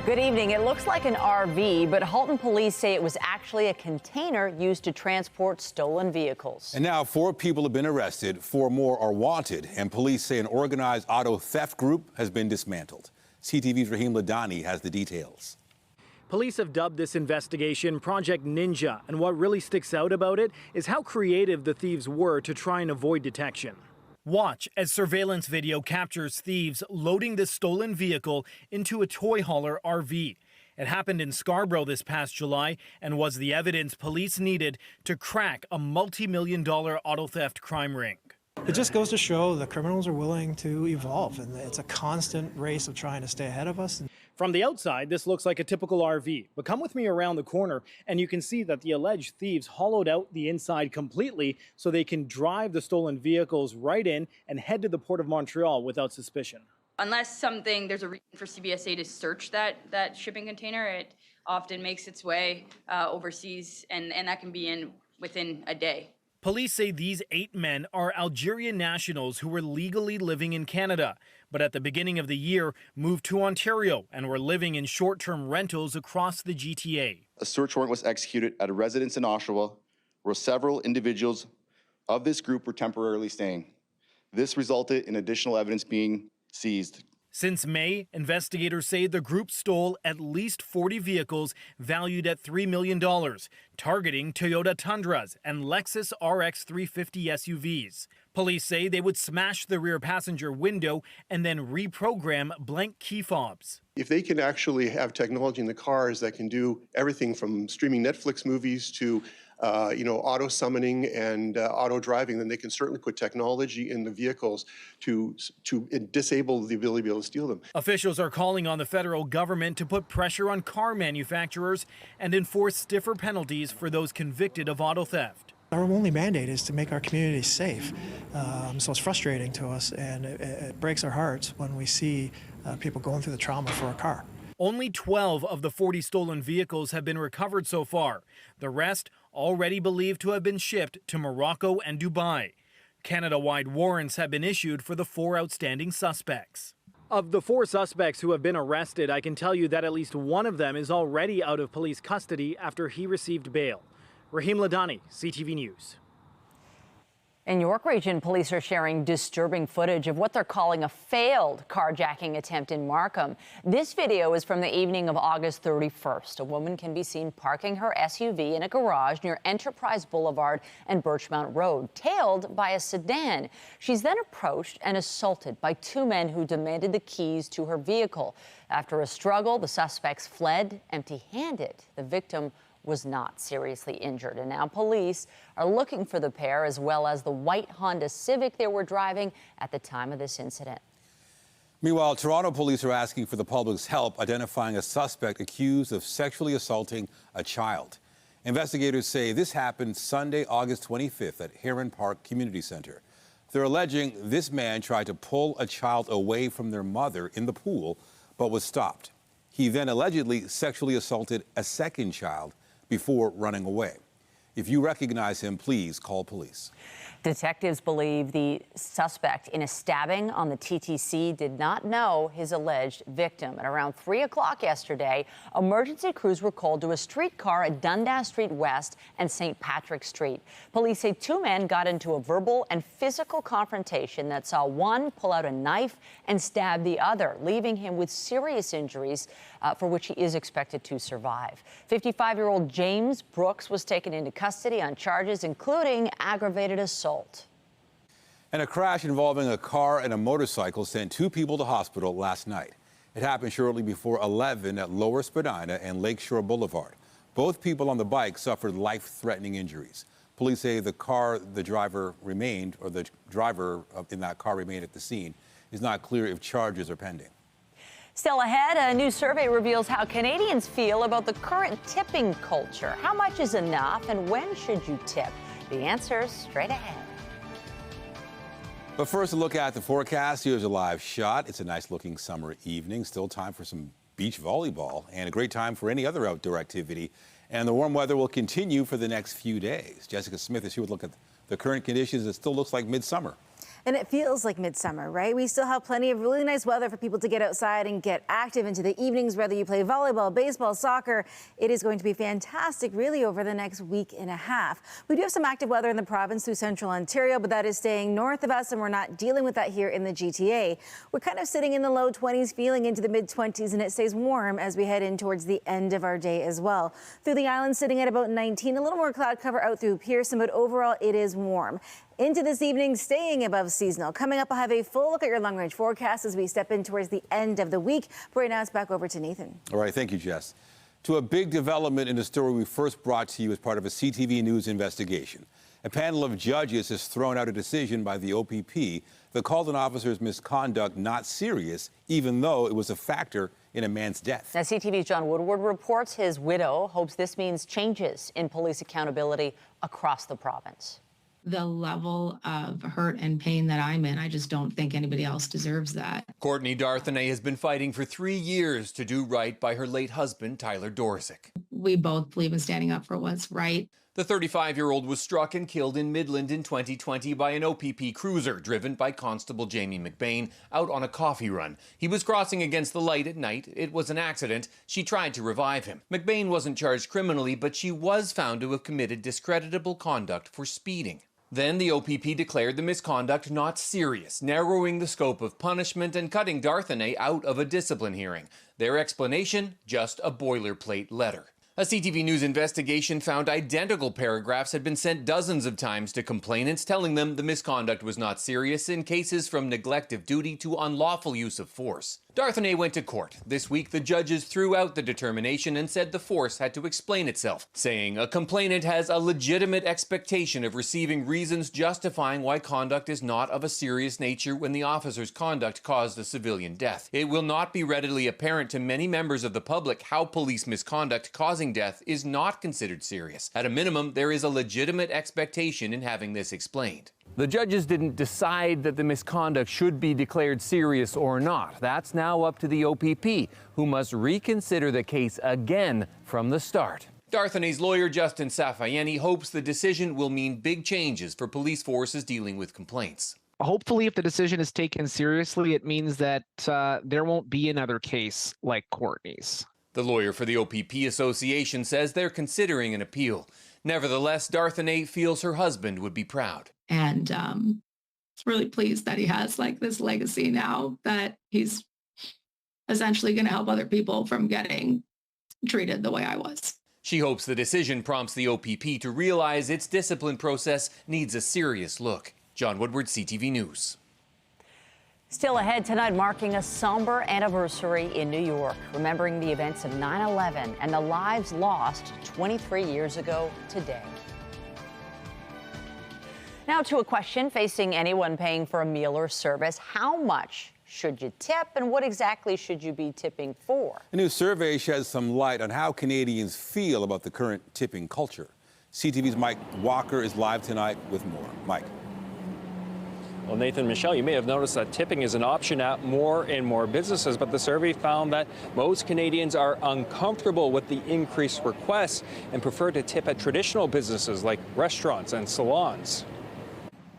Good evening. It looks like an RV, but Halton police say it was actually a container used to transport stolen vehicles. And now 4 people have been arrested, 4 more are wanted, and police say an organized auto theft group has been dismantled. CTV's Rahim Ladani has the details. Police have dubbed this investigation Project Ninja, and what really sticks out about it is how creative the thieves were to try and avoid detection. Watch as surveillance video captures thieves loading the stolen vehicle into a toy hauler RV. It happened in Scarborough this past July and was the evidence police needed to crack a multi-million-dollar auto theft crime ring. It just goes to show the criminals are willing to evolve, and it's a constant race of trying to stay ahead of us. From the outside, this looks like a typical RV, but come with me around the corner and you can see that the alleged thieves hollowed out the inside completely so they can drive the stolen vehicles right in and head to the Port of Montreal without suspicion. Unless there's a reason for CBSA to search that shipping container, it often makes its way overseas, and that can be within a day. Police say these 8 men are Algerian nationals who were legally living in Canada, but at the beginning of the year moved to Ontario and were living in short-term rentals across the GTA. A search warrant was executed at a residence in Oshawa where several individuals of this group were temporarily staying. This resulted in additional evidence being seized. Since May, investigators say the group stole at least 40 vehicles valued at $3 million, targeting Toyota Tundras and Lexus RX 350 SUVs. Police say they would smash the rear passenger window and then reprogram blank key fobs. If they can actually have technology in the cars that can do everything from streaming Netflix movies to auto summoning and auto driving, then they can certainly put technology in the vehicles to disable the ability to be able to steal them. Officials are calling on the federal government to put pressure on car manufacturers and enforce stiffer penalties for those convicted of auto theft. Our only mandate is to make our communities safe. So it's frustrating to us, and it breaks our hearts when we see people going through the trauma for a car. Only 12 of the 40 stolen vehicles have been recovered so far. The rest already believed to have been shipped to Morocco and Dubai. Canada-wide warrants have been issued for the 4 outstanding suspects. Of the 4 suspects who have been arrested, I can tell you that at least one of them is already out of police custody after he received bail. Rahim Ladani, CTV News. In York Region, police are sharing disturbing footage of what they're calling a failed carjacking attempt in Markham. This video is from the evening of August 31st. A woman can be seen parking her SUV in a garage near Enterprise Boulevard and Birchmount Road, tailed by a sedan. She's then approached and assaulted by 2 men who demanded the keys to her vehicle. After a struggle, the suspects fled empty-handed. The victim was not seriously injured. And now police are looking for the pair, as well as the white Honda Civic they were driving at the time of this incident. Meanwhile, Toronto police are asking for the public's help identifying a suspect accused of sexually assaulting a child. Investigators say this happened Sunday, August 25th at Heron Park Community Center. They're alleging this man tried to pull a child away from their mother in the pool, but was stopped. He then allegedly sexually assaulted a second child before running away. If you recognize him, please call police. Detectives believe the suspect in a stabbing on the TTC did not know his alleged victim. At around 3 o'clock yesterday, emergency crews were called to a streetcar at Dundas Street West and St. Patrick Street. Police say 2 men got into a verbal and physical confrontation that saw one pull out a knife and stab the other, leaving him with serious injuries for which he is expected to survive. 55-year-old James Brooks was taken into custody on charges including aggravated assault. And a crash involving a car and a motorcycle sent 2 people to hospital last night. It happened shortly before 11 at Lower Spadina and Lakeshore Boulevard. Both people on the bike suffered life-threatening injuries. Police say the driver in that car remained at the scene. It's not clear if charges are pending. Still ahead, a new survey reveals how Canadians feel about the current tipping culture. How much is enough and when should you tip? The answers straight ahead. But first, a look at the forecast. Here's a live shot. It's a nice-looking summer evening. Still time for some beach volleyball and a great time for any other outdoor activity. And the warm weather will continue for the next few days. Jessica Smith is here with a look at the current conditions. It still looks like midsummer. And it feels like midsummer, right? We still have plenty of really nice weather for people to get outside and get active into the evenings, whether you play volleyball, baseball, soccer. It is going to be fantastic, really, over the next week and a half. We do have some active weather in the province through central Ontario, but that is staying north of us, and we're not dealing with that here in the GTA. We're kind of sitting in the low 20s, feeling into the mid 20s, and it stays warm as we head in towards the end of our day as well. Through the island, sitting at about 19, a little more cloud cover out through Pearson, but overall it is warm. Into this evening, staying above seasonal. Coming up, I'll have a full look at your long-range forecast as we step in towards the end of the week. But right now, it's back over to Nathan. All right, thank you, Jess. To a big development in the story we first brought to you as part of a CTV News investigation. A panel of judges has thrown out a decision by the OPP that called an officer's misconduct not serious, even though it was a factor in a man's death. Now, CTV's John Woodward reports his widow hopes this means changes in police accountability across the province. The level of hurt and pain that I'm in, I just don't think anybody else deserves that. Courtney Darthenay has been fighting for 3 years to do right by her late husband, Tyler Dorsick. We both believe in standing up for what's right. The 35-year-old was struck and killed in Midland in 2020 by an OPP cruiser driven by Constable Jamie McBain out on a coffee run. He was crossing against the light at night. It was an accident. She tried to revive him. McBain wasn't charged criminally, but she was found to have committed discreditable conduct for speeding. Then the OPP declared the misconduct not serious, narrowing the scope of punishment and cutting Darthenay out of a discipline hearing. Their explanation, just a boilerplate letter. A CTV News investigation found identical paragraphs had been sent dozens of times to complainants, telling them the misconduct was not serious in cases from neglect of duty to unlawful use of force. Darthenay went to court. This week, the judges threw out the determination and said the force had to explain itself, saying a complainant has a legitimate expectation of receiving reasons justifying why conduct is not of a serious nature when the officer's conduct caused a civilian death. It will not be readily apparent to many members of the public how police misconduct causing death is not considered serious. At a minimum, there is a legitimate expectation in having this explained. The judges didn't decide that the misconduct should be declared serious or not. That's now up to the OPP, who must reconsider the case again from the start. Darthenay's lawyer, Justin Safayeni, hopes the decision will mean big changes for police forces dealing with complaints. Hopefully, if the decision is taken seriously, it means that there won't be another case like Courtney's. The lawyer for the OPP Association says they're considering an appeal. Nevertheless, Darthenay feels her husband would be proud. And really pleased that he has like this legacy now, that he's essentially going to help other people from getting treated the way I was. She hopes the decision prompts the OPP to realize its discipline process needs a serious look. John Woodward, CTV News. Still ahead tonight, marking a somber anniversary in New York, remembering the events of 9/11 and the lives lost 23 years ago today. Now to a question facing anyone paying for a meal or service. How much should you tip, and what exactly should you be tipping for? A new survey sheds some light on how Canadians feel about the current tipping culture. CTV's Mike Walker is live tonight with more. Mike. Well, Nathan, Michelle, you may have noticed that tipping is an option at more and more businesses, but the survey found that most Canadians are uncomfortable with the increased requests and prefer to tip at traditional businesses like restaurants and salons.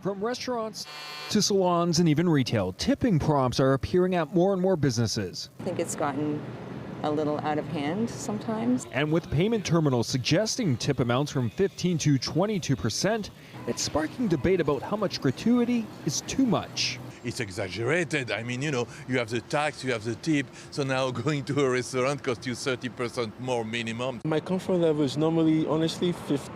From restaurants to salons and even retail, tipping prompts are appearing at more and more businesses. I think it's gotten a little out of hand sometimes. And with payment terminals suggesting tip amounts from 15 to 22%, it's sparking debate about how much gratuity is too much. It's exaggerated. I mean, you know, you have the tax, you have the tip, so now going to a restaurant costs you 30% more minimum. My comfort level is normally, honestly,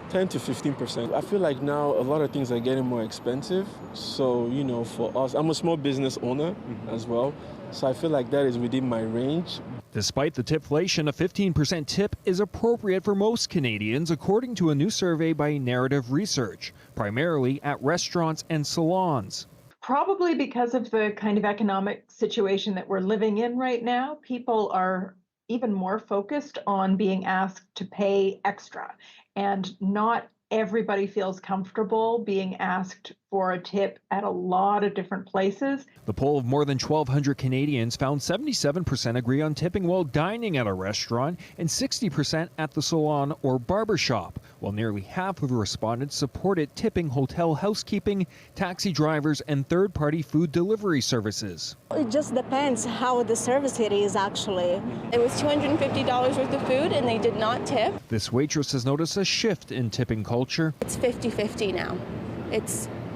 10 to 15%. I feel like now a lot of things are getting more expensive. So, you know, for us, I'm a small business owner as well. So I feel like that is within my range. Despite the tipflation, a 15% tip is appropriate for most Canadians, according to a new survey by Narrative Research, primarily at restaurants and salons. Probably because of the kind of economic situation that we're living in right now, people are even more focused on being asked to pay extra. And not everybody feels comfortable being asked for a tip at a lot of different places. The poll of more than 1,200 Canadians found 77% agree on tipping while dining at a restaurant and 60% at the salon or barber shop, while nearly half of the respondents supported tipping hotel housekeeping, taxi drivers, and third-party food delivery services. It just depends how the service it is, actually. It was $250 worth of food, and they did not tip. This waitress has noticed a shift in tipping culture. It's 50-50 now.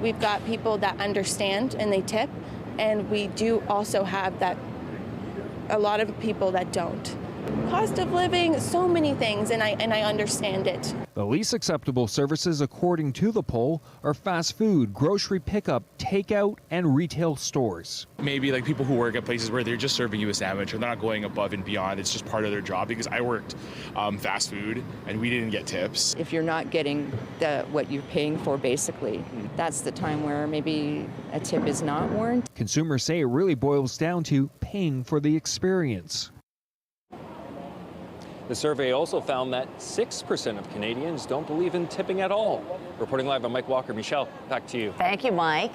We've got people that understand and they tip, and we do also have that a lot of people that don't. Cost of living, so many things, and I understand it. The least acceptable services, according to the poll, are fast food, grocery pickup, takeout, and retail stores. Maybe like people who work at places where they're just serving you a sandwich or they're not going above and beyond. It's just part of their job, because I worked fast food and we didn't get tips. If you're not getting what you're paying for, basically, that's the time where maybe a tip is not warranted. Consumers say it really boils down to paying for the experience. The survey also found that 6% of Canadians don't believe in tipping at all. Reporting live, I'm Mike Walker. Michelle, back to you. Thank you, Mike.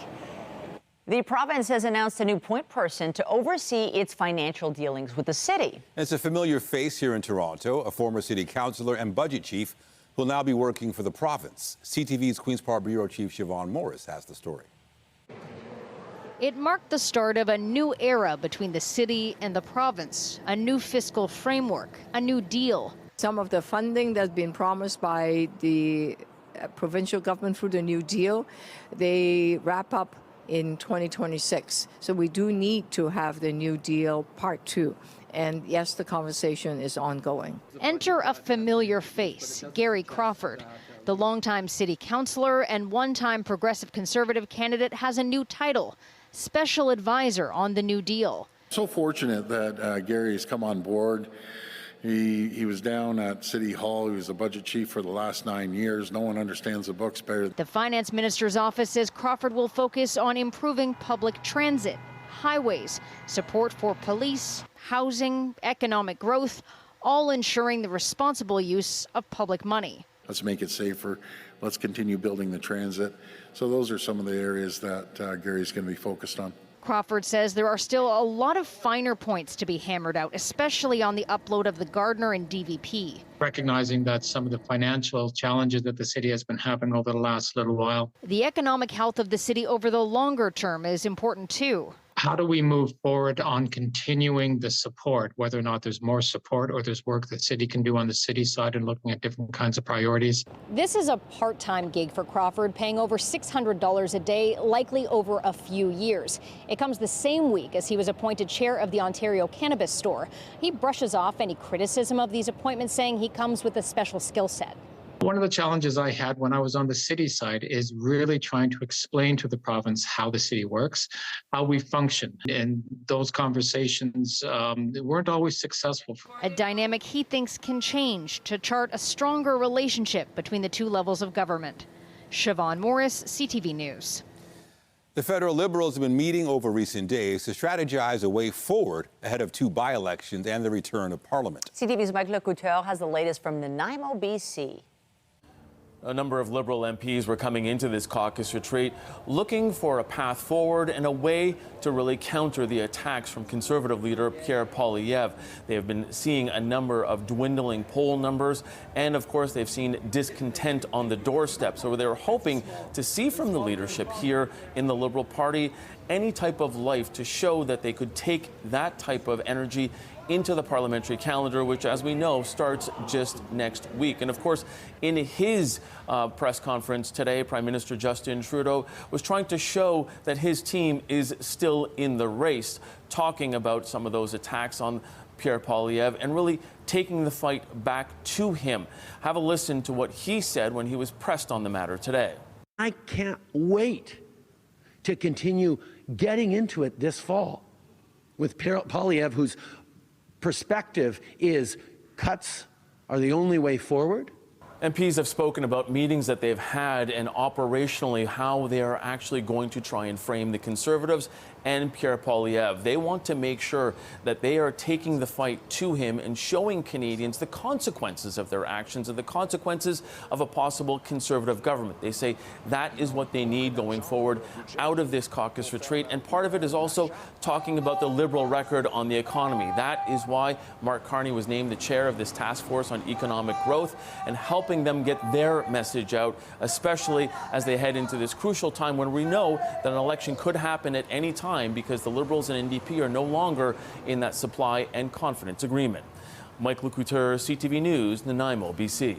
The province has announced a new point person to oversee its financial dealings with the city. It's a familiar face here in Toronto, a former city councillor and budget chief who will now be working for the province. CTV's Queen's Park Bureau Chief Siobhan Morris has the story. It marked the start of a new era between the city and the province, a new fiscal framework, a new deal. Some of the funding that's been promised by the provincial government through the New Deal, they wrap up in 2026. So we do need to have the New Deal Part 2. And yes, the conversation is ongoing. Enter a familiar face, Gary Crawford. The longtime city councillor and one-time Progressive Conservative candidate has a new title, Special Advisor on the New Deal. So fortunate that Gary's come on board. He was down at City Hall. He was a budget chief for the last 9 years. No one understands the books better. The finance minister's office says Crawford will focus on improving public transit, highways, support for police, housing, economic growth, all ensuring the responsible use of public money. Let's make it safer. Let's continue building the transit. So those are some of the areas that Gary's going to be focused on. Crawford says there are still a lot of finer points to be hammered out, especially on the upload of the Gardner and DVP. Recognizing that some of the financial challenges that the city has been having over the last little while. The economic health of the city over the longer term is important too. How do we move forward on continuing the support, whether or not there's more support or there's work that city can do on the city side and looking at different kinds of priorities? This is a part-time gig for Crawford, paying over $600 a day, likely over a few years. It comes the same week as he was appointed chair of the Ontario Cannabis Store. He brushes off any criticism of these appointments, saying he comes with a special skill set. One of the challenges I had when I was on the city side is really trying to explain to the province how the city works, how we function. And those conversations weren't always successful. A dynamic he thinks can change to chart a stronger relationship between the two levels of government. Siobhan Morris, CTV News. The federal Liberals have been meeting over recent days to strategize a way forward ahead of two by-elections and the return of Parliament. CTV's Mike Lecouteur has the latest from Nanaimo, BC. A number of Liberal MPs were coming into this caucus retreat looking for a path forward and a way to really counter the attacks from Conservative leader Pierre Poilievre. They have been seeing a number of dwindling poll numbers, and of course they've seen discontent on the doorstep. So they were hoping to see from the leadership here in the Liberal Party any type of life to show that they could take that type of energy into the parliamentary calendar, which, as we know, starts just next week. And of course, in his press conference today, Prime Minister Justin Trudeau was trying to show that his team is still in the race, talking about some of those attacks on Pierre Poilievre and really taking the fight back to him. Have a listen to what he said when he was pressed on the matter today. I can't wait to continue getting into it this fall with Pierre Poilievre, whose perspective is cuts are the only way forward. MPs have spoken about meetings that they've had and operationally how they are actually going to try and frame the Conservatives and Pierre Poilievre. They want to make sure that they are taking the fight to him and showing Canadians the consequences of their actions and the consequences of a possible Conservative government. They say that is what they need going forward out of this caucus retreat. And part of it is also talking about the Liberal record on the economy. That is why Mark Carney was named the chair of this task force on economic growth and helping them get their message out, especially as they head into this crucial time when we know that an election could happen at any time because the Liberals and NDP are no longer in that supply and confidence agreement. Mike Lecouteur, CTV News, Nanaimo, BC.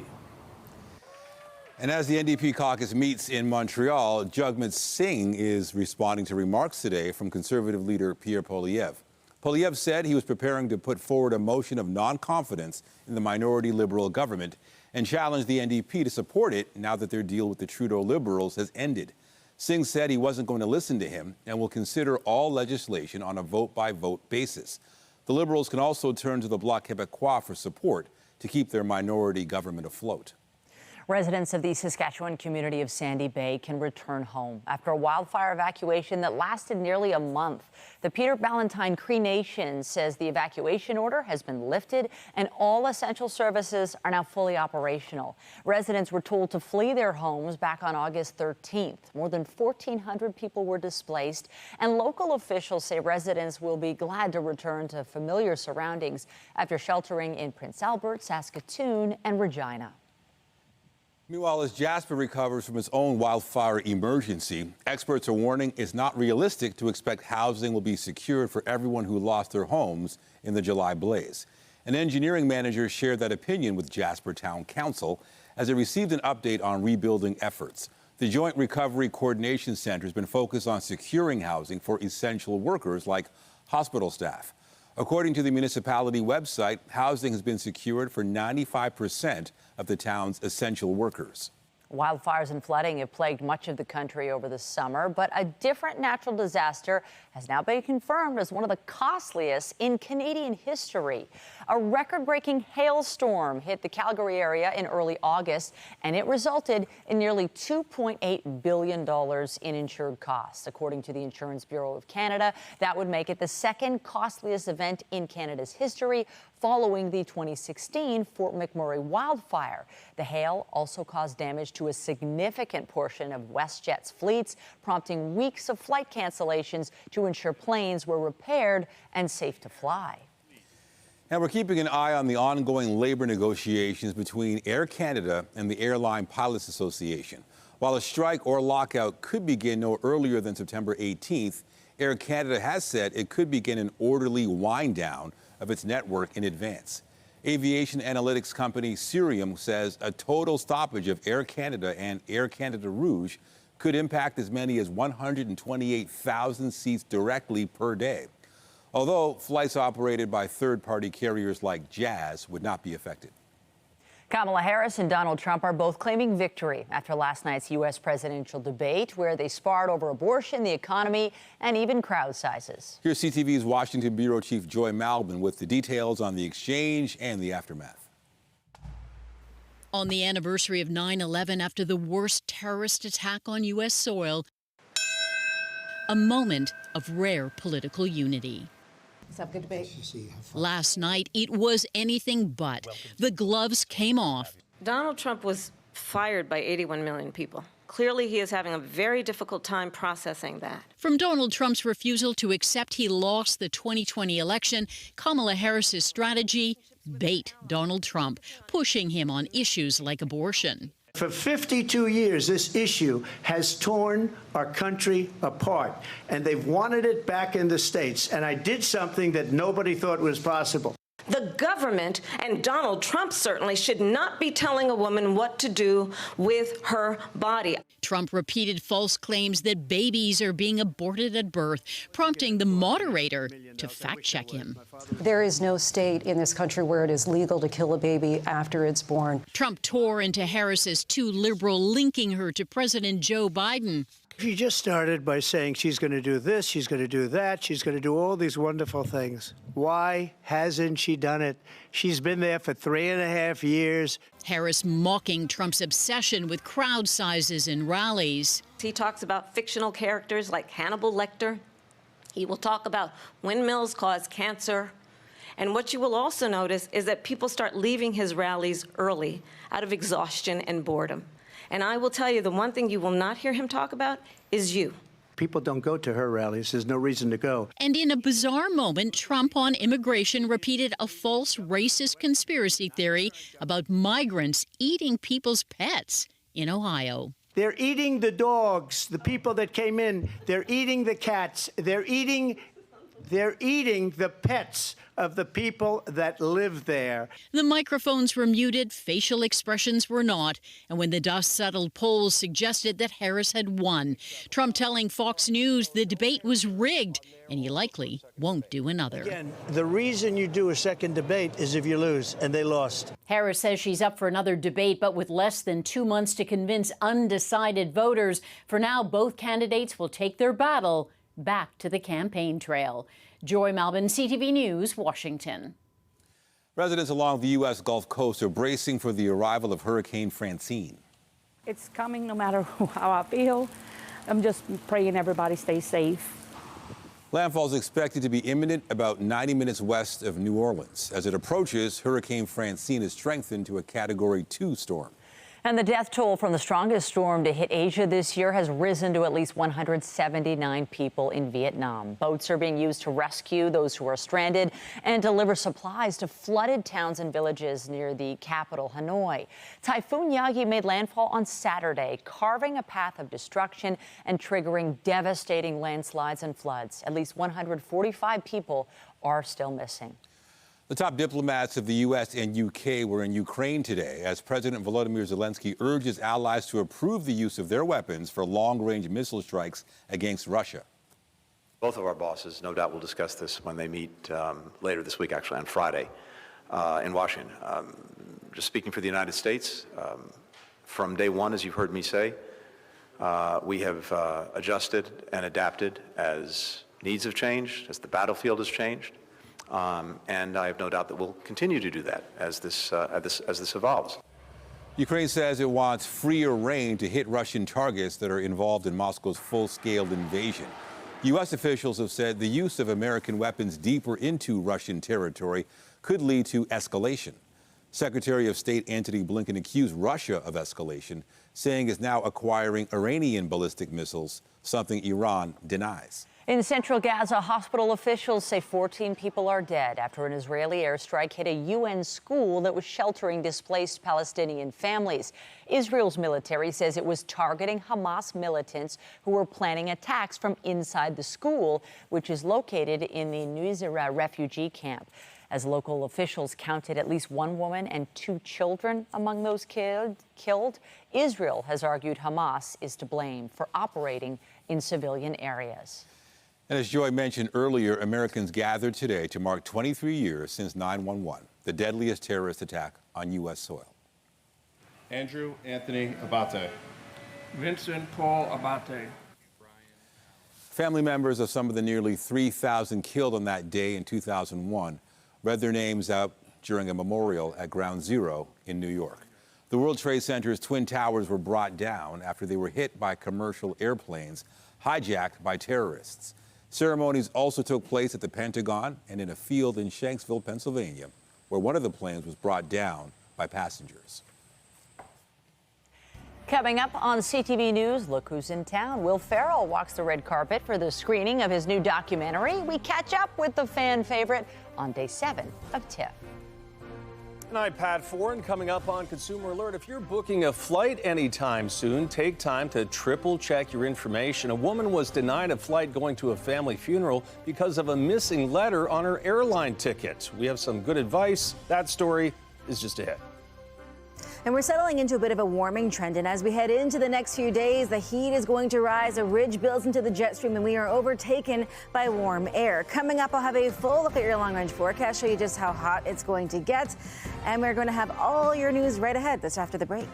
And as the NDP caucus meets in Montreal, Jagmeet Singh is responding to remarks today from Conservative leader Pierre Poilievre. Poilievre said he was preparing to put forward a motion of non-confidence in the minority Liberal government and challenged the NDP to support it now that their deal with the Trudeau Liberals has ended. Singh said he wasn't going to listen to him and will consider all legislation on a vote-by-vote basis. The Liberals can also turn to the Bloc Québécois for support to keep their minority government afloat. Residents of the Saskatchewan community of Sandy Bay can return home after a wildfire evacuation that lasted nearly a month. The Peter Ballantyne Cree Nation says the evacuation order has been lifted and all essential services are now fully operational. Residents were told to flee their homes back on August 13th. More than 1,400 people were displaced, and local officials say residents will be glad to return to familiar surroundings after sheltering in Prince Albert, Saskatoon, and Regina. Meanwhile, as Jasper recovers from its own wildfire emergency, experts are warning it's not realistic to expect housing will be secured for everyone who lost their homes in the July blaze. An engineering manager shared that opinion with Jasper Town Council as it received an update on rebuilding efforts. The Joint Recovery Coordination Center has been focused on securing housing for essential workers like hospital staff. According to the municipality website, housing has been secured for 95% of the town's essential workers. Wildfires and flooding have plagued much of the country over the summer, but a different natural disaster has now been confirmed as one of the costliest in Canadian history. A record-breaking hailstorm hit the Calgary area in early August, and it resulted in nearly $2.8 billion in insured costs. According to the Insurance Bureau of Canada, that would make it the second costliest event in Canada's history, following the 2016 Fort McMurray wildfire. The hail also caused damage to a significant portion of WestJet's fleets, prompting weeks of flight cancellations to ensure planes were repaired and safe to fly. And we're keeping an eye on the ongoing labor negotiations between Air Canada and the Airline Pilots Association. While a strike or lockout could begin no earlier than September 18th, Air Canada has said it could begin an orderly wind down of its network in advance. Aviation analytics company Cirium says a total stoppage of Air Canada and Air Canada Rouge could impact as many as 128,000 seats directly per day. Although flights operated by third-party carriers like Jazz would not be affected. Kamala Harris and Donald Trump are both claiming victory after last night's U.S. presidential debate, where they sparred over abortion, the economy, and even crowd sizes. Here's CTV's Washington Bureau Chief Joy Malbon with the details on the exchange and the aftermath. On the anniversary of 9/11, after the worst terrorist attack on U.S. soil, a moment of rare political unity. Let's have a good debate. Last night, it was anything but. The gloves came off. Donald Trump was fired by 81 million people. Clearly, he is having a very difficult time processing that. From Donald Trump's refusal to accept he lost the 2020 election, Kamala Harris's strategy, bait Donald Trump, pushing him on issues like abortion. For 52 years, this issue has torn our country apart, and they've wanted it back in the States. And I did something that nobody thought was possible. The government, and Donald Trump certainly, should not be telling a woman what to do with her body. Trump repeated false claims that babies are being aborted at birth, prompting the moderator to fact-check him. There is no state in this country where it is legal to kill a baby after it's born. Trump tore into Harris as too liberal, linking her to President Joe Biden. She just started by saying she's going to do this, she's going to do that, she's going to do all these wonderful things. Why hasn't she done it? She's been there for 3.5 years. Harris mocking Trump's obsession with crowd sizes and rallies. He talks about fictional characters like Hannibal Lecter. He will talk about windmills cause cancer. And what you will also notice is that people start leaving his rallies early out of exhaustion and boredom. And I will tell you, the one thing you will not hear him talk about is you. People don't go to her rallies. There's no reason to go. And in a bizarre moment, Trump on immigration repeated a false racist conspiracy theory about migrants eating people's pets in Ohio. They're eating the dogs, the people that came in. They're eating the cats. They're eating the pets of the people that live there. The microphones were muted, facial expressions were not, and when the dust settled, polls suggested that Harris had won. Trump telling Fox News the debate was rigged, and he likely won't do another. Again, the reason you do a second debate is if you lose, and they lost. Harris says she's up for another debate, but with less than 2 months to convince undecided voters. For now, both candidates will take their battle back to the campaign trail. Joy Malbon, CTV News, Washington. Residents along the U.S. Gulf Coast are bracing for the arrival of Hurricane Francine. It's coming no matter how I feel. I'm just praying everybody stays safe. Landfall is expected to be imminent about 90 minutes west of New Orleans. As it approaches, Hurricane Francine is strengthened to a Category 2 storm. And the death toll from the strongest storm to hit Asia this year has risen to at least 179 people in Vietnam. Boats are being used to rescue those who are stranded and deliver supplies to flooded towns and villages near the capital, Hanoi. Typhoon Yagi made landfall on Saturday, carving a path of destruction and triggering devastating landslides and floods. At least 145 people are still missing. The top diplomats of the U.S. and U.K. were in Ukraine today as President Volodymyr Zelensky urges allies to approve the use of their weapons for long-range missile strikes against Russia. Both of our bosses, no doubt, will discuss this when they meet later this week, actually on Friday, in Washington. Just speaking for the United States, from day one, as you've heard me say, we have adjusted and adapted as needs have changed, as the battlefield has changed. And I have no doubt that we'll continue to do that as this evolves. Ukraine says it wants freer rein to hit Russian targets that are involved in Moscow's full-scale invasion. U.S. officials have said the use of American weapons deeper into Russian territory could lead to escalation. Secretary of State Antony Blinken accused Russia of escalation, saying it's now acquiring Iranian ballistic missiles, something Iran denies. In central Gaza, hospital officials say 14 people are dead after an Israeli airstrike hit a UN school that was sheltering displaced Palestinian families. Israel's military says it was targeting Hamas militants who were planning attacks from inside the school, which is located in the Nuseirat refugee camp. As local officials counted at least one woman and 2 children among those killed, Israel has argued Hamas is to blame for operating in civilian areas. And as Joy mentioned earlier, Americans gathered today to mark 23 years since 9/11, the deadliest terrorist attack on U.S. soil. Andrew Anthony Abate. Vincent Paul Abate. Family members of some of the nearly 3,000 killed on that day in 2001 read their names out during a memorial at Ground Zero in New York. The World Trade Center's Twin Towers were brought down after they were hit by commercial airplanes hijacked by terrorists. Ceremonies also took place at the Pentagon and in a field in Shanksville, Pennsylvania, where one of the planes was brought down by passengers. Coming up on CTV News, look who's in town. Will Ferrell walks the red carpet for the screening of his new documentary. We catch up with the fan favorite on day 7 of TIFF. And I'm Pat Foran. Coming up on Consumer Alert, if you're booking a flight anytime soon, take time to triple check your information. A woman was denied a flight going to a family funeral because of a missing letter on her airline ticket. We have some good advice. That story is just ahead. And we're settling into a bit of a warming trend, and as we head into the next few days, the heat is going to rise. A ridge builds into the jet stream, and we are overtaken by warm air. Coming up, I'll have a full look at your long-range forecast, show you just how hot it's going to get, and we're going to have all your news right ahead. That's after the break.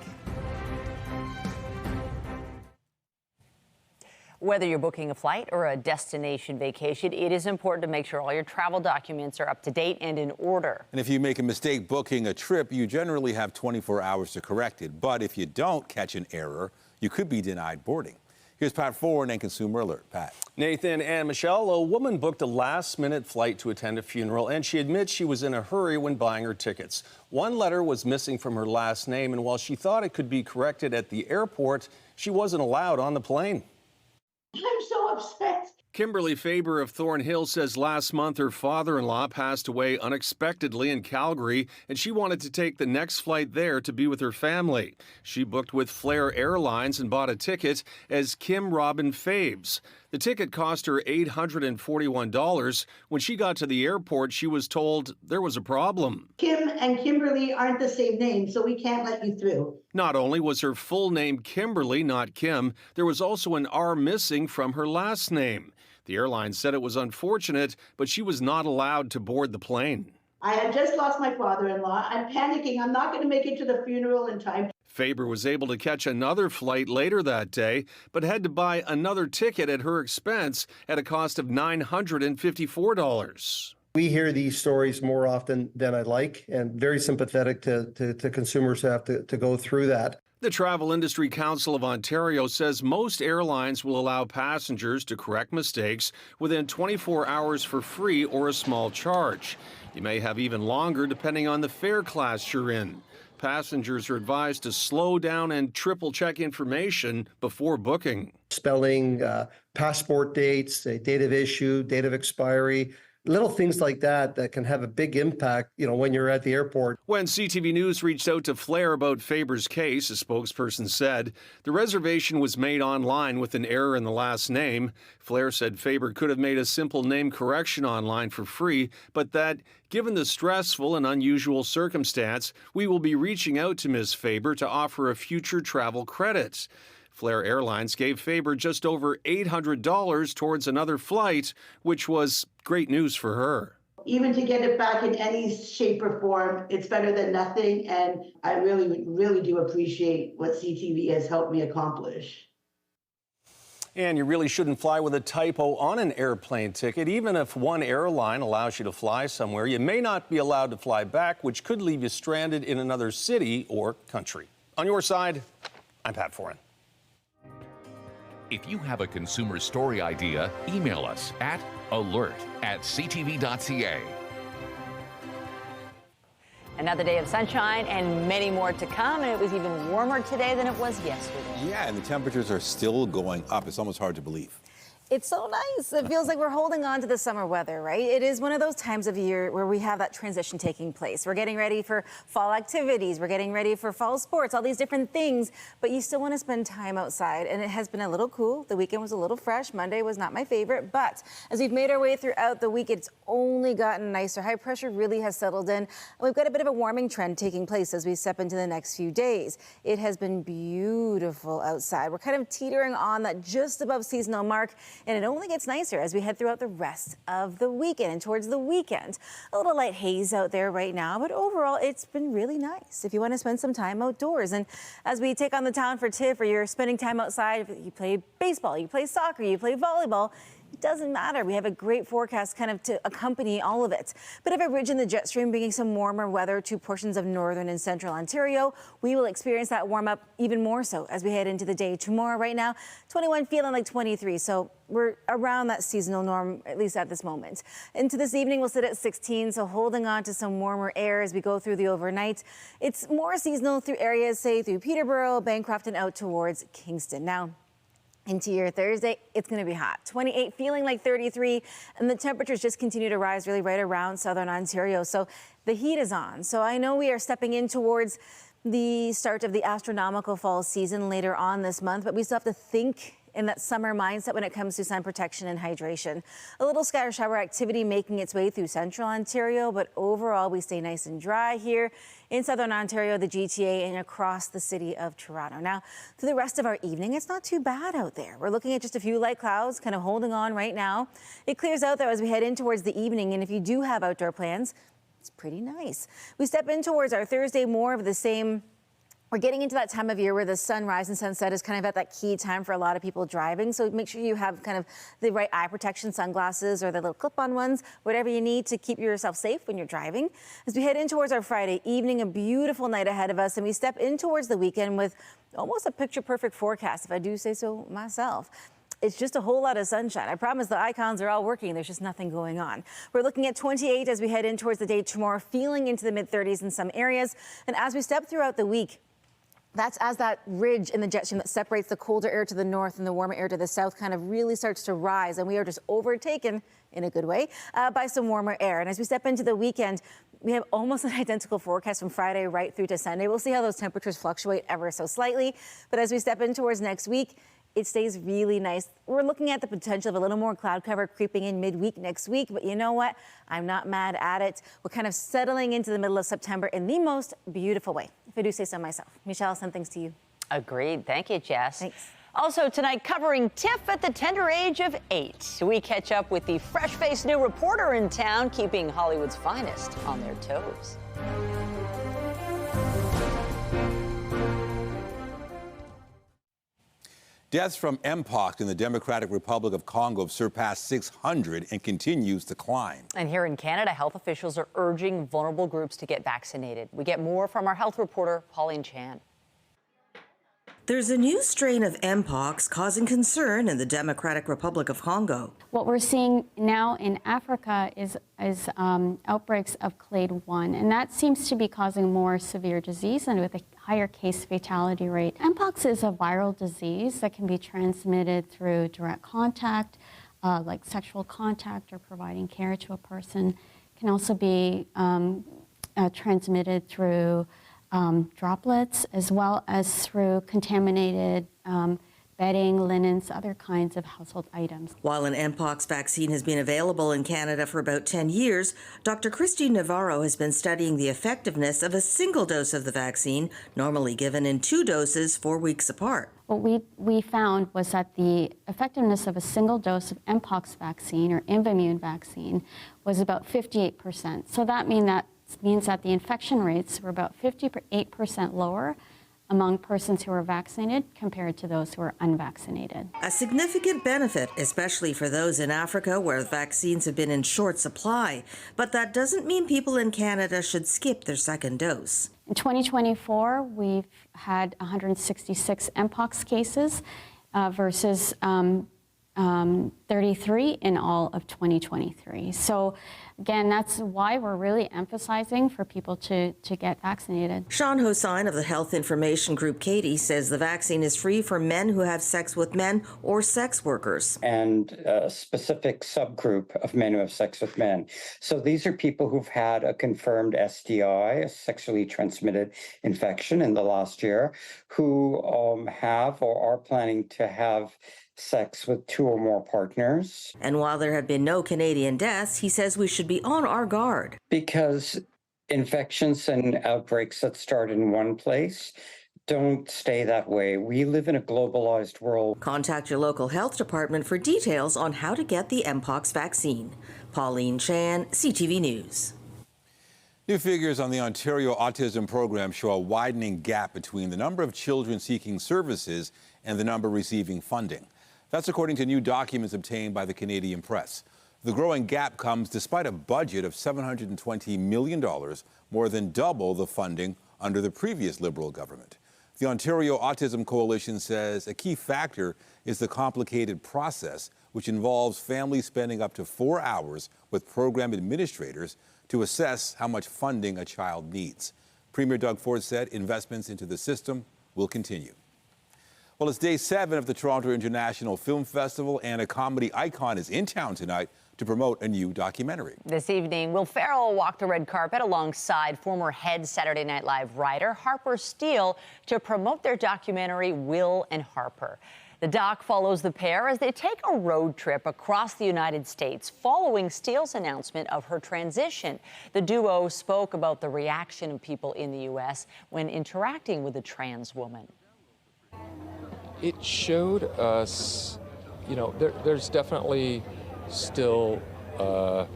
Whether you're booking a flight or a destination vacation, it is important to make sure all your travel documents are up to date and in order. And if you make a mistake booking a trip, you generally have 24 hours to correct it. But if you don't catch an error, you could be denied boarding. Here's Pat Foran and Consumer Alert. Pat. Nathan and Michelle, a woman booked a last-minute flight to attend a funeral, and she admits she was in a hurry when buying her tickets. One letter was missing from her last name, and while she thought it could be corrected at the airport, she wasn't allowed on the plane. I'm so upset. Kimberley Faber of Thornhill says last month her father-in-law passed away unexpectedly in Calgary, and she wanted to take the next flight there to be with her family. She booked with Flair Airlines and bought a ticket as Kim Robin Faves. The ticket cost her $841. When she got to the airport, she was told there was a problem. Kim and Kimberly aren't the same name, so we can't let you through. Not only was her full name Kimberly, not Kim, there was also an R missing from her last name. The airline said it was unfortunate, but she was not allowed to board the plane. I had just lost my father-in-law. I'm panicking. I'm not going to make it to the funeral in time. Faber was able to catch another flight later that day, but had to buy another ticket at her expense at a cost of $954. We hear these stories more often than I like, and very sympathetic to consumers who have to go through that. The Travel Industry Council of Ontario says most airlines will allow passengers to correct mistakes within 24 hours for free or a small charge. You may have even longer depending on the fare class you're in. Passengers are advised to slow down and triple check information before booking. Spelling, passport dates, date of issue, date of expiry, little things like that that can have a big impact, when you're at the airport. When CTV News reached out to Flair about Faber's case, a spokesperson said the reservation was made online with an error in the last name. Flair said Faber could have made a simple name correction online for free, but that given the stressful and unusual circumstance, we will be reaching out to Ms. Faber to offer a future travel credit. Flair Airlines gave Faber just over $800 towards another flight, which was great news for her. Even to get it back in any shape or form, it's better than nothing. And I really do appreciate what CTV has helped me accomplish. And you really shouldn't fly with a typo on an airplane ticket. Even if one airline allows you to fly somewhere, you may not be allowed to fly back, which could leave you stranded in another city or country. On your side, I'm Pat Foran. If you have a consumer story idea, email us at alert@ctv.ca. Another day of sunshine and many more to come, and it was even warmer today than it was yesterday. Yeah, and the temperatures are still going up. It's almost hard to believe. It's so nice. It feels like we're holding on to the summer weather, right? It is one of those times of year where we have that transition taking place. We're getting ready for fall activities. We're getting ready for fall sports, all these different things, but you still want to spend time outside. And it has been a little cool. The weekend was a little fresh. Monday was not my favorite, but as we've made our way throughout the week, it's only gotten nicer. High pressure really has settled in. And we've got a bit of a warming trend taking place as we step into the next few days. It has been beautiful outside. We're kind of teetering on that just above seasonal mark. And it only gets nicer as we head throughout the rest of the weekend and towards the weekend. A little light haze out there right now, but overall it's been really nice if you want to spend some time outdoors. And as we take on the town for TIFF, or you're spending time outside, you play baseball, you play soccer, you play volleyball, it doesn't matter. We have a great forecast kind of to accompany all of it. Bit of a ridge in the jet stream bringing some warmer weather to portions of northern and central Ontario. We will experience that warm up even more so as we head into the day tomorrow. Right now, 21 feeling like 23. So we're around that seasonal norm, at least at this moment. Into this evening, we'll sit at 16. So holding on to some warmer air as we go through the overnight. It's more seasonal through areas, say through Peterborough, Bancroft, and out towards Kingston. Now, into your Thursday, it's going to be hot. 28 feeling like 33, and the temperatures just continue to rise really right around southern Ontario. So the heat is on. So I know we are stepping in towards the start of the astronomical fall season later on this month, but we still have to think in that summer mindset when it comes to sun protection and hydration. A little scatter shower activity making its way through central Ontario, but overall we stay nice and dry here in southern Ontario, the GTA, and across the city of Toronto. Now, through the rest of our evening, it's not too bad out there. We're looking at just a few light clouds kind of holding on right now. It clears out though as we head in towards the evening, and if you do have outdoor plans, it's pretty nice. We step in towards our Thursday, more of the same We're getting into that time of year where the sunrise and sunset is kind of at that key time for a lot of people driving. So make sure you have kind of the right eye protection sunglasses or the little clip-on ones, whatever you need to keep yourself safe when you're driving. As we head in towards our Friday evening, a beautiful night ahead of us, and we step in towards the weekend with almost a picture-perfect forecast, if I do say so myself. It's just a whole lot of sunshine. I promise the icons are all working. There's just nothing going on. We're looking at 28 as we head in towards the day tomorrow, feeling into the mid-30s in some areas. And as we step throughout the week, that's as that ridge in the jet stream that separates the colder air to the north and the warmer air to the south kind of really starts to rise. And we are just overtaken, in a good way, by some warmer air. And as we step into the weekend, we have almost an identical forecast from Friday right through to Sunday. We'll see how those temperatures fluctuate ever so slightly. But as we step in towards next week, it stays really nice. We're looking at the potential of a little more cloud cover creeping in midweek next week, but you know what? I'm not mad at it. We're kind of settling into the middle of September in the most beautiful way, if I do say so myself. Michelle, send things to you. Agreed. Thank you, Jess. Thanks. Also tonight, covering TIFF at the tender age of 8. We catch up with the fresh-faced new reporter in town, keeping Hollywood's finest on their toes. Deaths from Mpox in the Democratic Republic of Congo have surpassed 600 and continues to climb. And here in Canada, health officials are urging vulnerable groups to get vaccinated. We get more from our health reporter, Pauline Chan. There's a new strain of Mpox causing concern in the Democratic Republic of Congo. What we're seeing now in Africa is outbreaks of clade 1, and that seems to be causing more severe disease and with a higher case fatality rate. Mpox is a viral disease that can be transmitted through direct contact, like sexual contact or providing care to a person. It can also be transmitted through droplets, as well as through contaminated bedding, linens, other kinds of household items. While an Mpox vaccine has been available in Canada for about 10 years, Dr. Christine Navarro has been studying the effectiveness of a single dose of the vaccine, normally given in 2 doses 4 weeks apart. What we found was that the effectiveness of a single dose of Mpox vaccine or Imvamune vaccine was about 58%. So that means that the infection rates were about 58% lower among persons who were vaccinated compared to those who were unvaccinated. A significant benefit, especially for those in Africa where vaccines have been in short supply. But that doesn't mean people in Canada should skip their second dose. In 2024, we've had 166 Mpox cases versus 33 in all of 2023. So again, that's why we're really emphasizing for people to get vaccinated. Sean Hossain of the health information group Katie says the vaccine is free for men who have sex with men or sex workers. And a specific subgroup of men who have sex with men. So these are people who've had a confirmed STI, a sexually transmitted infection in the last year, who have or are planning to have sex with 2 or more partners. And while there have been no Canadian deaths, he says we should be on our guard. Because infections and outbreaks that start in one place don't stay that way. We live in a globalized world. Contact your local health department for details on how to get the Mpox vaccine. Pauline Chan, CTV News. New figures on the Ontario Autism Program show a widening gap between the number of children seeking services and the number receiving funding. That's according to new documents obtained by the Canadian Press. The growing gap comes despite a budget of $720 million, more than double the funding under the previous Liberal government. The Ontario Autism Coalition says a key factor is the complicated process, which involves families spending up to 4 hours with program administrators to assess how much funding a child needs. Premier Doug Ford said investments into the system will continue. Well, it's day 7 of the Toronto International Film Festival, and a comedy icon is in town tonight to promote a new documentary. This evening, Will Ferrell walked the red carpet alongside former head Saturday Night Live writer Harper Steele to promote their documentary, Will and Harper. The doc follows the pair as they take a road trip across the United States following Steele's announcement of her transition. The duo spoke about the reaction of people in the U.S. when interacting with a trans woman. It showed us, there's definitely still a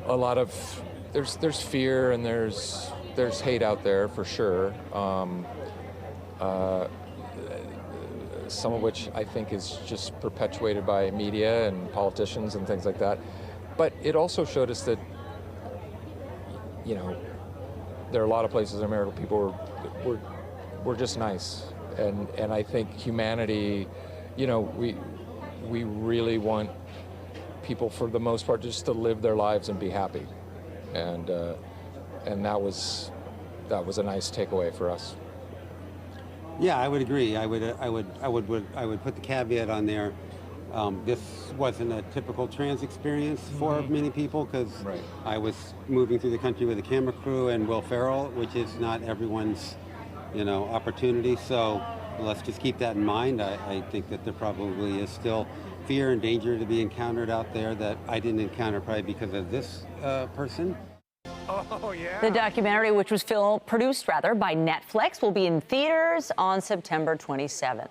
lot of, there's fear and there's there's hate out there for sure. Some of which I think is just perpetuated by media and politicians and things like that. But it also showed us that, you know, there are a lot of places in America people were just nice, and I think humanity, you know, we really want people for the most part just to live their lives and be happy, and that was a nice takeaway for us. Yeah, I would agree. I would put the caveat on there. This wasn't a typical trans experience for many people, because I was moving through the country with a camera crew and Will Ferrell, which is not everyone's, you know, opportunity. So let's just keep that in mind. I think that there probably is still fear and danger to be encountered out there that I didn't encounter probably because of this person. Oh, yeah. The documentary, which was produced by Netflix, will be in theaters on September 27th.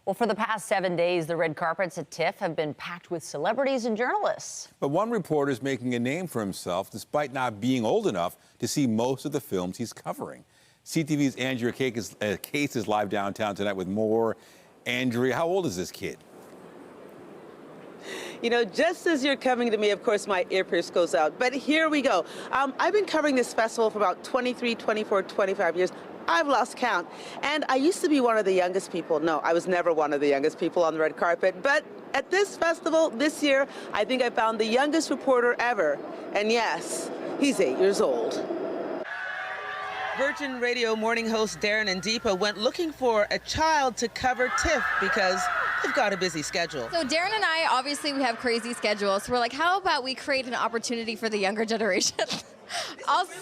Well, for the past 7 days, the red carpets at TIFF have been packed with celebrities and journalists. But one reporter is making a name for himself despite not being old enough to see most of the films he's covering. CTV's Andrea Case is live downtown tonight with more. Andrea, how old is this kid? You know, just as you're coming to me, of course, my earpiece goes out. But here we go. I've been covering this festival for about 23, 24, 25 years. I've lost count. And I used to be one of the youngest people. No, I was never one of the youngest people on the red carpet. But at this festival this year, I think I found the youngest reporter ever. And yes, he's 8 years old. Virgin Radio morning host Darren and Deepa went looking for a child to cover TIFF because they've got a busy schedule. So Darren and I, obviously we have crazy schedules. So we're like, how about we create an opportunity for the younger generation? Also,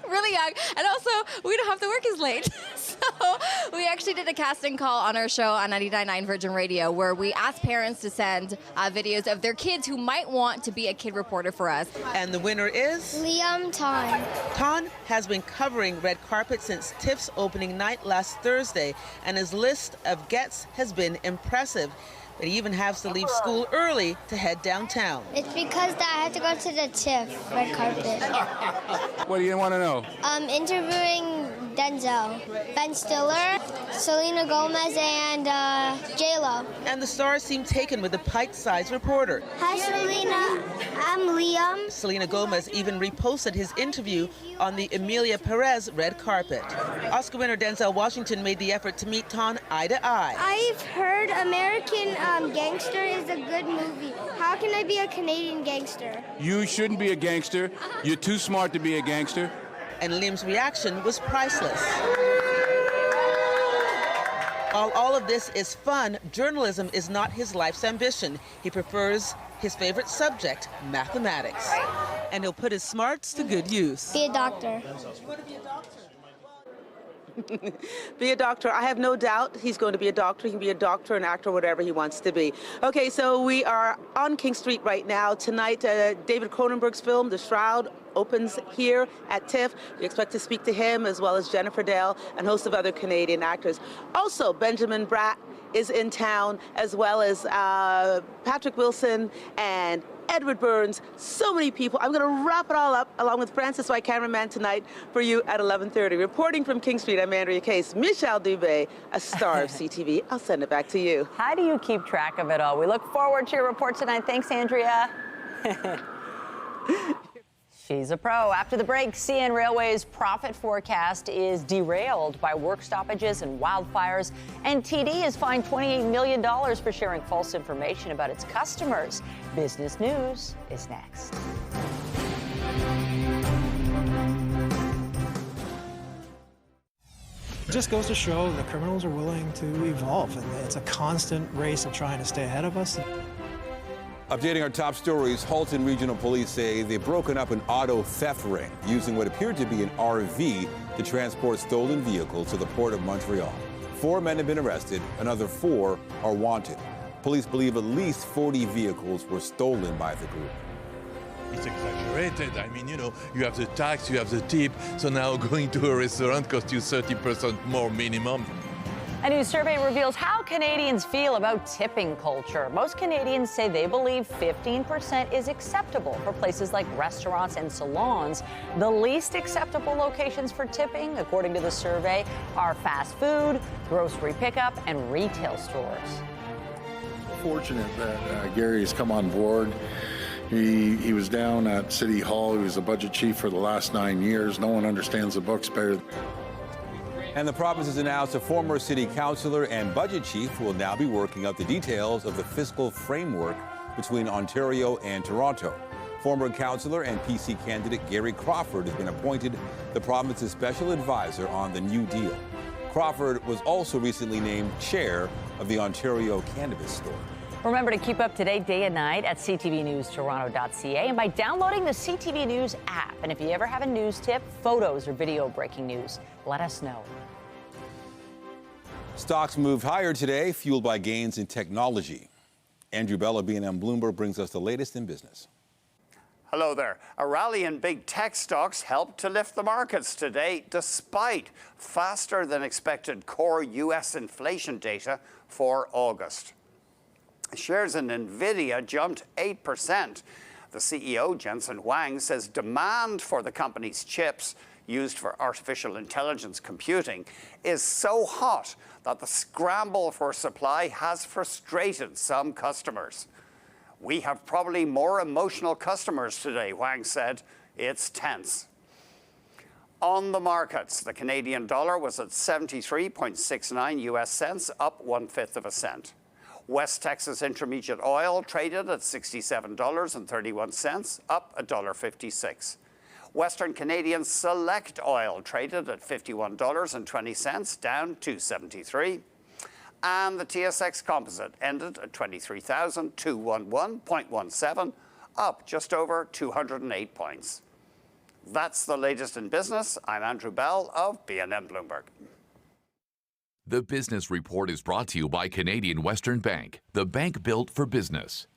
really young, and also we don't have to work as late. So we actually did a casting call on our show on 99.9 Virgin Radio where we asked parents to send videos of their kids who might want to be a kid reporter for us. And the winner is? Liam Ton. Ton has been covering red carpet since TIFF's opening night last Thursday, and his list of gets has been impressive. But he even has to leave school early to head downtown. It's because I had to go to the TIFF red carpet. What do you want to know? Interviewing Denzel, Ben Stiller, Selena Gomez, and J-Lo. And the stars seem taken with the pint-sized reporter. Hi, Selena. I'm Liam. Selena Gomez even reposted his interview on the Emilia Perez red carpet. Oscar winner Denzel Washington made the effort to meet Ton eye to eye. I've heard American Gangster is a good movie. How can I be a Canadian gangster? You shouldn't be a gangster. You're too smart to be a gangster. And Liam's reaction was priceless. While all of this is fun, journalism is not his life's ambition. He prefers his favorite subject, mathematics. And he'll put his smarts to good use. Be a doctor. Be a doctor. I have no doubt he's going to be a doctor. He can be a doctor, an actor, whatever he wants to be. Okay, so we are on King Street right now. Tonight, David Cronenberg's film, The Shroud, opens here at TIFF. We expect to speak to him as well as Jennifer Dale and a host of other Canadian actors. Also, Benjamin Bratt is in town, as well as Patrick Wilson and Edward Burns, so many people. I'm going to wrap it all up along with Francis, my cameraman tonight, for you at 11:30. Reporting from King Street, I'm Andrea Case. Michelle Dubé, a star of CTV. I'll send it back to you. How do you keep track of it all? We look forward to your report tonight. Thanks, Andrea. She's a pro. After the break, CN Railway's profit forecast is derailed by work stoppages and wildfires, and TD is fined $28 million for sharing false information about its customers. Business News is next. It just goes to show that criminals are willing to evolve, and it's a constant race of trying to stay ahead of us. Updating our top stories, Halton Regional Police say they've broken up an auto theft ring using what appeared to be an RV to transport stolen vehicles to the Port of Montreal. 4 men have been arrested, another 4 are wanted. Police believe at least 40 vehicles were stolen by the group. It's exaggerated. I mean, you know, you have the tax, you have the tip, so now going to a restaurant costs you 30% more minimum. A new survey reveals how Canadians feel about tipping culture. Most Canadians say they believe 15% is acceptable for places like restaurants and salons. The least acceptable locations for tipping, according to the survey, are fast food, grocery pickup, and retail stores. Fortunate that Gary has come on board. He was down at City Hall. He was the budget chief for the last 9 years. No one understands the books better. And the province has announced a former city councillor and budget chief will now be working out the details of the fiscal framework between Ontario and Toronto. Former councillor and PC candidate Gary Crawford has been appointed the province's special advisor on the New Deal. Crawford was also recently named chair of the Ontario Cannabis Store. Remember to keep up to date day and night at ctvnewstoronto.ca and by downloading the CTV News app. And if you ever have a news tip, photos, or video breaking news, let us know. Stocks moved higher today, fueled by gains in technology. Andrew Bell of B&M Bloomberg brings us the latest in business. Hello there. A rally in big tech stocks helped to lift the markets today, despite faster than expected core U.S. inflation data for August. Shares in NVIDIA jumped 8%. The CEO, Jensen Huang, says demand for the company's chips used for artificial intelligence computing is so hot that the scramble for supply has frustrated some customers. We have probably more emotional customers today, Huang said. It's tense. On the markets, the Canadian dollar was at 73.69 US cents, up 1/5 cent. West Texas Intermediate Oil traded at $67.31, up $1.56. Western Canadian Select Oil traded at $51.20, down $2.73. And the TSX Composite ended at 23,211.17, up just over 208 points. That's the latest in business. I'm Andrew Bell of B&M Bloomberg. The Business Report is brought to you by Canadian Western Bank, the bank built for business.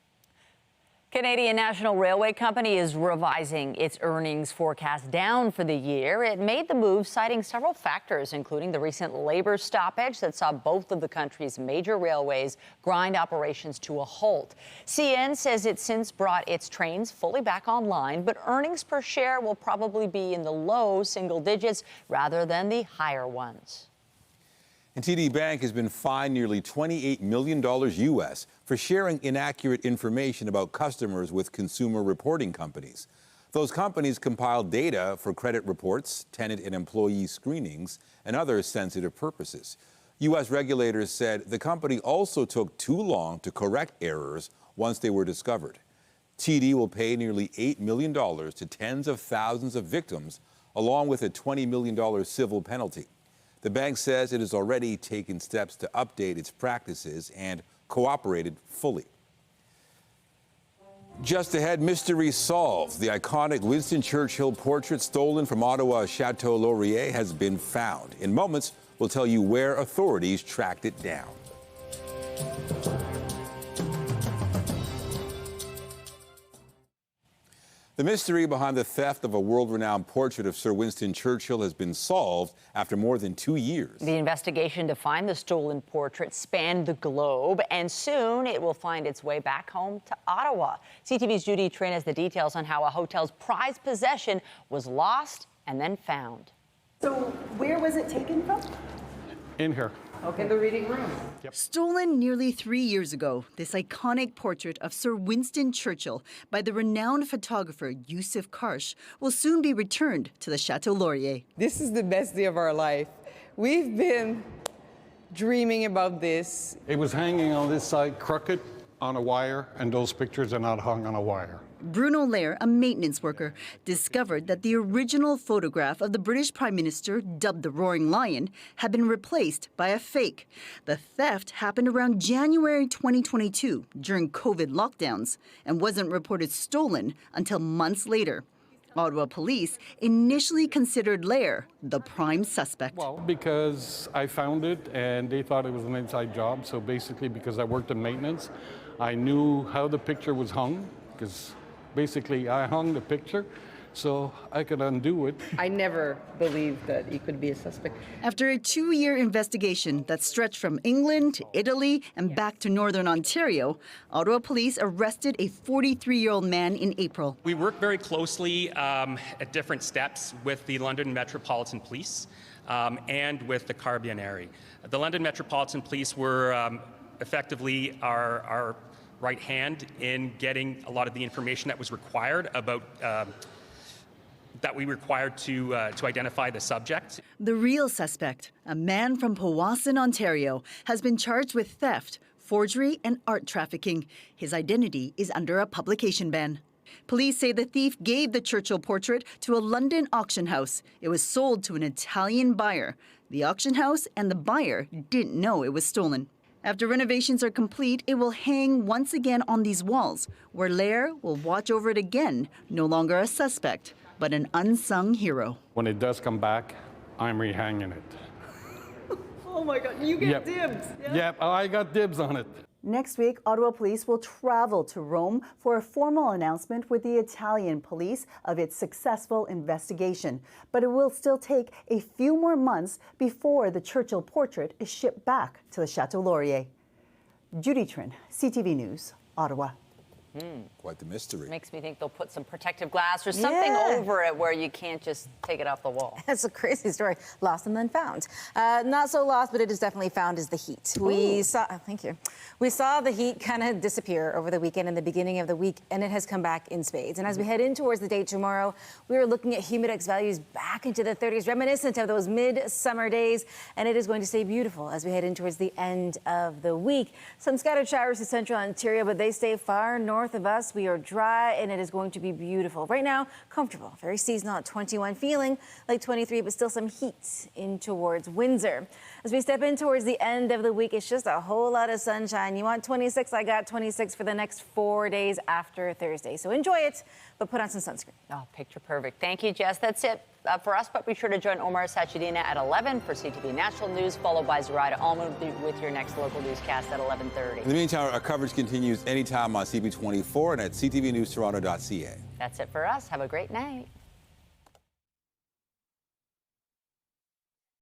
Canadian National Railway Company is revising its earnings forecast down for the year. It made the move citing several factors, including the recent labor stoppage that saw both of the country's major railways grind operations to a halt. CN says it's since brought its trains fully back online, but earnings per share will probably be in the low single digits rather than the higher ones. And TD Bank has been fined nearly $28 million U.S. for sharing inaccurate information about customers with consumer reporting companies. Those companies compile data for credit reports, tenant and employee screenings, and other sensitive purposes. U.S. regulators said the company also took too long to correct errors once they were discovered. TD will pay nearly $8 million to tens of thousands of victims, along with a $20 million civil penalty. The bank says it has already taken steps to update its practices and cooperated fully. Just ahead, mystery solved. The iconic Winston Churchill portrait stolen from Ottawa's Chateau Laurier has been found. In moments, we'll tell you where authorities tracked it down. The mystery behind the theft of a world-renowned portrait of Sir Winston Churchill has been solved after more than 2 years. The investigation to find the stolen portrait spanned the globe, and soon it will find its way back home to Ottawa. CTV's Judy Trin has the details on how a hotel's prized possession was lost and then found. So where was it taken from? In here. Okay. In the reading room. Yep. Stolen nearly 3 years ago, this iconic portrait of Sir Winston Churchill by the renowned photographer Yusuf Karsh will soon be returned to the Chateau Laurier. This is the best day of our life. We've been dreaming about this. It was hanging on this side crooked on a wire, and those pictures are not hung on a wire. Bruno Lair, a maintenance worker, discovered that the original photograph of the British Prime Minister, dubbed the Roaring Lion, had been replaced by a fake. The theft happened around January 2022 during COVID lockdowns and wasn't reported stolen until months later. Ottawa police initially considered Lair the prime suspect. Well, because I found it and they thought it was an inside job. So basically, because I worked in maintenance, I knew how the picture was hung, because basically I hung the picture. so I could undo it. I never believed that he could be a suspect. After a 2-year investigation that stretched from England to Italy and back to Northern Ontario, Ottawa police arrested a 43-year-old man in April. We work very closely at different steps with the London Metropolitan Police and with the Carabinieri. The London Metropolitan Police were effectively our right hand in getting a lot of the information that was required about that we required to identify the subject. The real suspect, a man from Powassan, Ontario, has been charged with theft, forgery, and art trafficking. His identity is under a publication ban. Police say the thief gave the Churchill portrait to a London auction house. It was sold to an Italian buyer. The auction house and the buyer didn't know it was stolen. After renovations are complete, it will hang once again on these walls, where Lair will watch over it again, no longer a suspect, but an unsung hero. When it does come back, I'm rehanging it. Oh my God, you get dibs. Yep, I got dibs on it. Next week, Ottawa Police will travel to Rome for a formal announcement with the Italian police of its successful investigation. But it will still take a few more months before the Churchill portrait is shipped back to the Chateau Laurier. Judy Trin, CTV News, Ottawa. Quite the mystery. Makes me think they'll put some protective glass or something over it where you can't just take it off the wall. That's a crazy story. Lost and then found. Not so lost, but it is definitely found is the heat. We saw, thank you. We saw the heat kind of disappear over the weekend and the beginning of the week, and it has come back in spades. And as we head in towards the day tomorrow, we are looking at humidex values back into the 30s, reminiscent of those mid-summer days, and it is going to stay beautiful as we head in towards the end of the week. Some scattered showers to central Ontario, but they stay far north of us. We are dry, and it is going to be beautiful. Right now, comfortable, very seasonal at 21, feeling like 23, but still some heat in towards Windsor. As we step in towards the end of the week, it's just a whole lot of sunshine. You want 26? I got 26 for the next 4 days after Thursday. So enjoy it, but put on some sunscreen. Oh, picture perfect. Thank you, Jess. That's it for us, but be sure to join Omar Sachedina at 11 for CTV National News, followed by Zoraida Allman with your next local newscast at 11:30. In the meantime, our coverage continues anytime on CB24 and at ctvnewstoronto.ca. That's it for us. Have a great night.